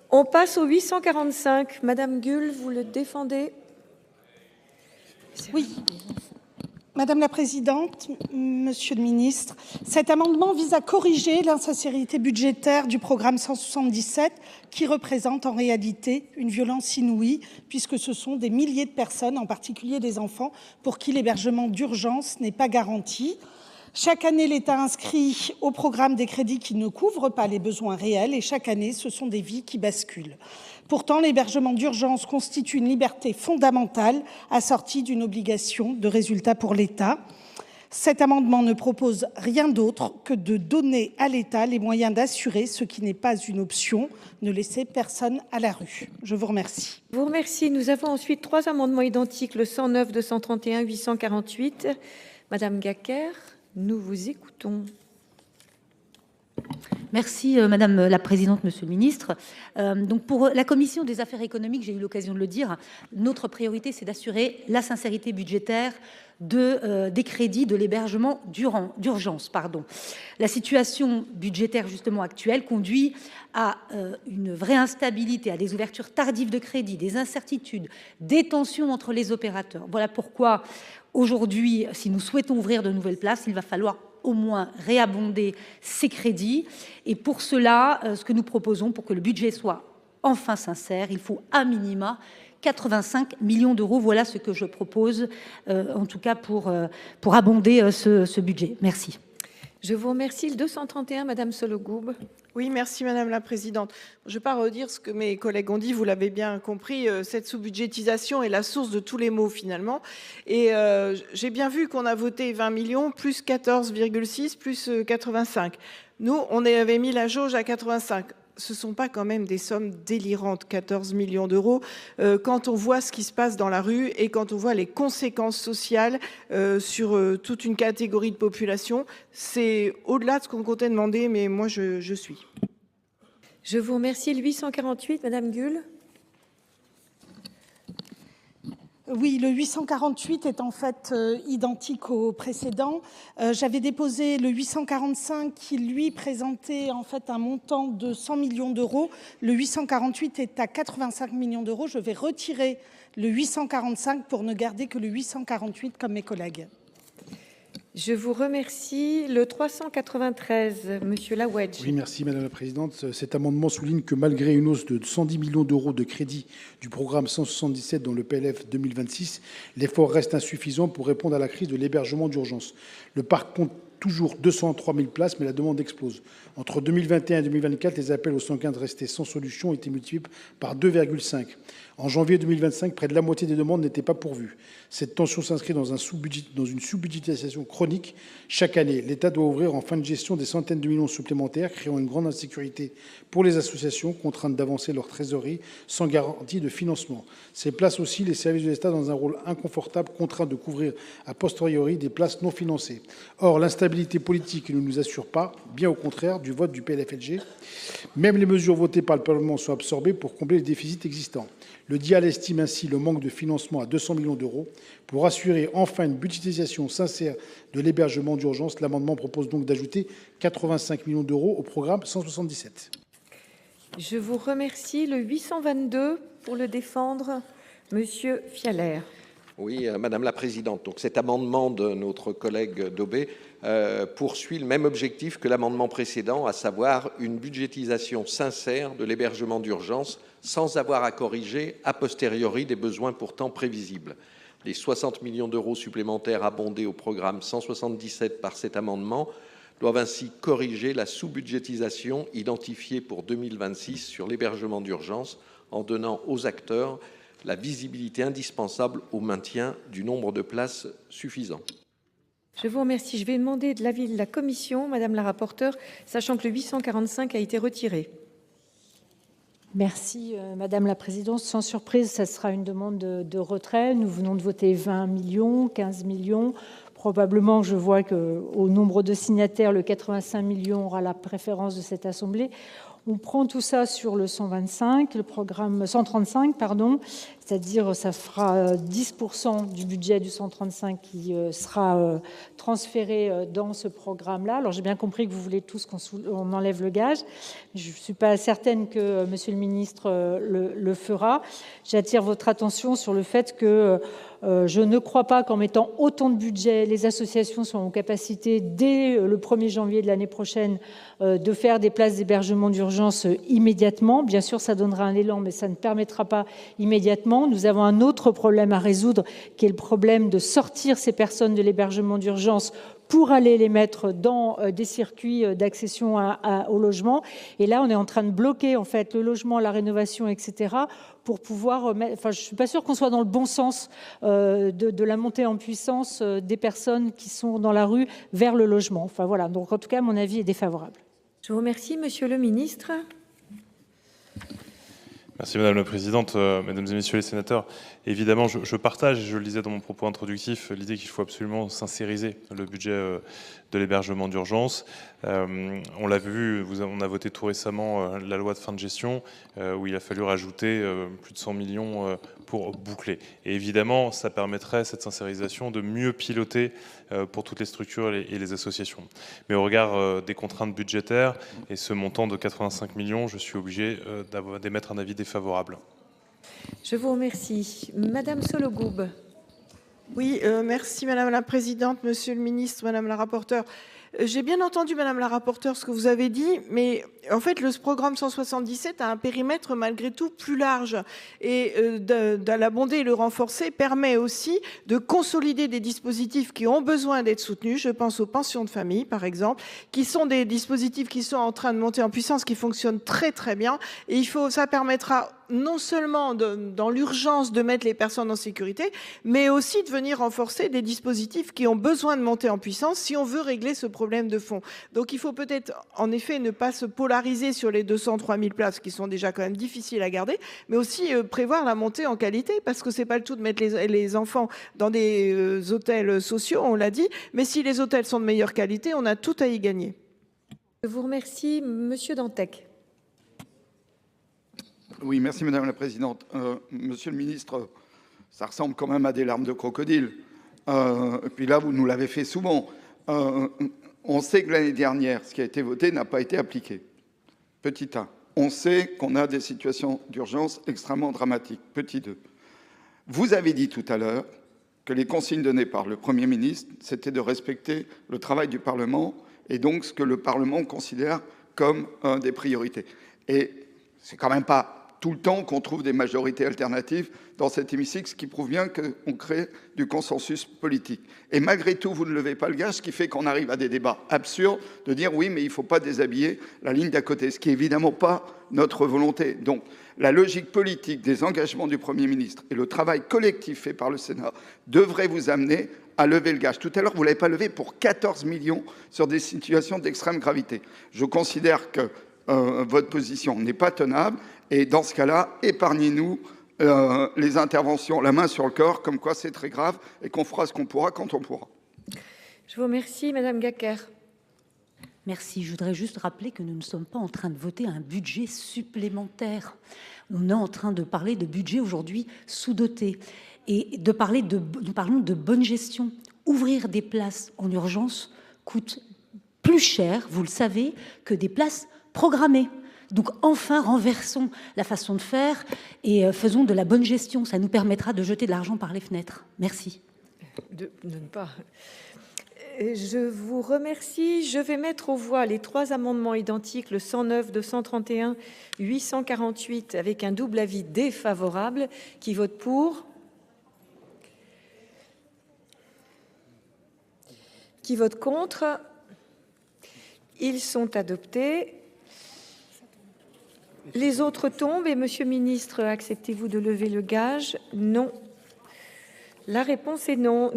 On passe au 845. Madame Gull, vous le défendez? Oui. Madame la Présidente, Monsieur le Ministre, cet amendement vise à corriger l'insincérité budgétaire du programme 177 qui représente en réalité une violence inouïe puisque ce sont des milliers de personnes, en particulier des enfants, pour qui l'hébergement d'urgence n'est pas garanti. Chaque année, l'État inscrit au programme des crédits qui ne couvrent pas les besoins réels et chaque année, ce sont des vies qui basculent. Pourtant, l'hébergement d'urgence constitue une liberté fondamentale assortie d'une obligation de résultat pour l'État. Cet amendement ne propose rien d'autre que de donner à l'État les moyens d'assurer ce qui n'est pas une option, ne laisser personne à la rue. Je vous remercie. Je vous remercie. Nous avons ensuite 3 amendements identiques, le 109, 231, 848. Madame Gacquer, nous vous écoutons. Merci Madame la Présidente, Monsieur le Ministre. Donc pour la Commission des Affaires économiques, j'ai eu l'occasion de le dire, notre priorité c'est d'assurer la sincérité budgétaire des crédits de l'hébergement d'urgence. La situation budgétaire justement actuelle conduit à une vraie instabilité, à des ouvertures tardives de crédit, des incertitudes, des tensions entre les opérateurs. Voilà pourquoi aujourd'hui, si nous souhaitons ouvrir de nouvelles places, il va falloir au moins réabonder ces crédits. Et pour cela, ce que nous proposons, pour que le budget soit enfin sincère, il faut à minima 85 millions d'euros. Voilà ce que je propose, en tout cas pour abonder ce budget. Merci. Je vous remercie. Le 231, Madame Sollogoub. Oui, merci Madame la Présidente. Je ne vais pas redire ce que mes collègues ont dit, vous l'avez bien compris, cette sous-budgétisation est la source de tous les maux finalement. Et j'ai bien vu qu'on a voté 20 millions, plus 14,6, plus 85. Nous, on avait mis la jauge à 85. Ce ne sont pas quand même des sommes délirantes, 14 millions d'euros, quand on voit ce qui se passe dans la rue et quand on voit les conséquences sociales sur toute une catégorie de population. C'est au-delà de ce qu'on comptait demander, mais moi, je suis. Je vous remercie. Le 848, Madame Gull. Oui, le 848 est en fait identique au précédent. J'avais déposé le 845 qui, lui, présentait en fait un montant de 100 millions d'euros. Le 848 est à 85 millions d'euros. Je vais retirer le 845 pour ne garder que le 848 comme mes collègues. Je vous remercie. Le 393, Monsieur Lawedge. Oui, merci Madame la Présidente. Cet amendement souligne que malgré une hausse de 110 millions d'euros de crédit du programme 177 dans le PLF 2026, l'effort reste insuffisant pour répondre à la crise de l'hébergement d'urgence. Le parc compte toujours 203 000 places, mais la demande explose. Entre 2021 et 2024, les appels au 115 restés sans solution ont été multipliés par 2,5. En janvier 2025, près de la moitié des demandes n'étaient pas pourvues. Cette tension s'inscrit dans une sous-budgétisation chronique. Chaque année, l'État doit ouvrir en fin de gestion des centaines de millions supplémentaires, créant une grande insécurité pour les associations contraintes d'avancer leur trésorerie sans garantie de financement. C'est place aussi les services de l'État dans un rôle inconfortable, contraints de couvrir a posteriori des places non financées. Or, l'instabilité politique ne nous assure pas, bien au contraire, du vote du PLFLG. Même les mesures votées par le Parlement sont absorbées pour combler les déficits existants. Le DIAL estime ainsi le manque de financement à 200 millions d'euros. Pour assurer enfin une budgétisation sincère de l'hébergement d'urgence, l'amendement propose donc d'ajouter 85 millions d'euros au programme 177. Je vous remercie. Le 822, pour le défendre, Monsieur Fialaire. Oui, Madame la Présidente. Donc cet amendement de notre collègue Daubet poursuit le même objectif que l'amendement précédent, à savoir une budgétisation sincère de l'hébergement d'urgence sans avoir à corriger a posteriori des besoins pourtant prévisibles. Les 60 millions d'euros supplémentaires abondés au programme 177 par cet amendement doivent ainsi corriger la sous-budgétisation identifiée pour 2026 sur l'hébergement d'urgence en donnant aux acteurs la visibilité indispensable au maintien du nombre de places suffisant. Je vous remercie. Je vais demander de l'avis de la Commission, Madame la rapporteure, sachant que le 845 a été retiré. Merci Madame la Présidente. Sans surprise, ça sera une demande de retrait. Nous venons de voter 20 millions, 15 millions. Probablement, je vois qu'au nombre de signataires, le 85 millions aura la préférence de cette Assemblée. On prend tout ça sur le 125, le programme 135, pardon, c'est-à-dire ça fera 10% du budget du 135 qui sera transféré dans ce programme-là. Alors j'ai bien compris que vous voulez tous qu'on enlève le gage. Je ne suis pas certaine que Monsieur le ministre le fera. J'attire votre attention sur le fait que je ne crois pas qu'en mettant autant de budget, les associations sont en capacité, dès le 1er janvier de l'année prochaine, de faire des places d'hébergement d'urgence immédiatement. Bien sûr, ça donnera un élan, mais ça ne permettra pas immédiatement. Nous avons un autre problème à résoudre, qui est le problème de sortir ces personnes de l'hébergement d'urgence pour aller les mettre dans des circuits d'accession au logement. Et là, on est en train de bloquer en fait le logement, la rénovation, etc. pour pouvoir mettre... Enfin, je ne suis pas sûre qu'on soit dans le bon sens de la montée en puissance des personnes qui sont dans la rue vers le logement. Enfin voilà, donc en tout cas, mon avis est défavorable. Je vous remercie, Monsieur le ministre. Merci Madame la Présidente, Mesdames et Messieurs les sénateurs. Évidemment, je partage, et je le disais dans mon propos introductif, l'idée qu'il faut absolument sincériser le budget de l'hébergement d'urgence. On l'a vu, on a voté tout récemment la loi de fin de gestion où il a fallu rajouter plus de 100 millions pour boucler. Et évidemment, ça permettrait, cette sincérisation, de mieux piloter pour toutes les structures et les associations. Mais au regard des contraintes budgétaires et ce montant de 85 millions, je suis obligé d'émettre un avis défavorable. Je vous remercie. Madame Sollogoub. Oui, merci Madame la Présidente, Monsieur le Ministre, Madame la Rapporteure. J'ai bien entendu, Madame la Rapporteure, ce que vous avez dit, mais en fait, le programme 177 a un périmètre malgré tout plus large. Et de l'abonder et le renforcer permet aussi de consolider des dispositifs qui ont besoin d'être soutenus. Je pense aux pensions de famille, par exemple, qui sont des dispositifs qui sont en train de monter en puissance, qui fonctionnent très très bien. Et ça permettra non seulement dans l'urgence de mettre les personnes en sécurité, mais aussi de venir renforcer des dispositifs qui ont besoin de monter en puissance si on veut régler ce problème de fond. Donc il faut peut-être en effet ne pas se polariser sur les 203 000 places qui sont déjà quand même difficiles à garder, mais aussi prévoir la montée en qualité, parce que c'est pas le tout de mettre les enfants dans des hôtels sociaux, on l'a dit, mais si les hôtels sont de meilleure qualité, on a tout à y gagner. Je vous remercie, Monsieur Dantec. Oui, merci Madame la Présidente. Monsieur le Ministre, ça ressemble quand même à des larmes de crocodile. Et puis là, vous nous l'avez fait souvent. On sait que l'année dernière, ce qui a été voté n'a pas été appliqué. Petit 1. On sait qu'on a des situations d'urgence extrêmement dramatiques. Petit 2. Vous avez dit tout à l'heure que les consignes données par le Premier ministre, c'était de respecter le travail du Parlement et donc ce que le Parlement considère comme des priorités. Et c'est quand même pas tout le temps qu'on trouve des majorités alternatives dans cet hémicycle, ce qui prouve bien qu'on crée du consensus politique. Et malgré tout, vous ne levez pas le gage, ce qui fait qu'on arrive à des débats absurdes de dire oui, mais il ne faut pas déshabiller la ligne d'à côté, ce qui n'est évidemment pas notre volonté. Donc, la logique politique des engagements du Premier ministre et le travail collectif fait par le Sénat devraient vous amener à lever le gage. Tout à l'heure, vous ne l'avez pas levé pour 14 millions sur des situations d'extrême gravité. Je considère que votre position n'est pas tenable. Et dans ce cas-là, épargnez-nous les interventions, la main sur le corps, comme quoi c'est très grave et qu'on fera ce qu'on pourra quand on pourra. Je vous remercie, Madame Gacquer. Merci. Je voudrais juste rappeler que nous ne sommes pas en train de voter un budget supplémentaire. On est en train de parler de budget aujourd'hui sous-doté et nous parlons de bonne gestion. Ouvrir des places en urgence coûte plus cher, vous le savez, que des places programmées. Donc enfin, renversons la façon de faire et faisons de la bonne gestion. Ça nous permettra de jeter de l'argent par les fenêtres. Merci. De ne pas. Je vous remercie. Je vais mettre aux voix les 3 amendements identiques, le 109, 231, 848, avec un double avis défavorable. Qui vote pour? Qui vote contre? Ils sont adoptés. Les autres tombent. Et Monsieur le Ministre, acceptez-vous de lever le gage? Non. La réponse est non.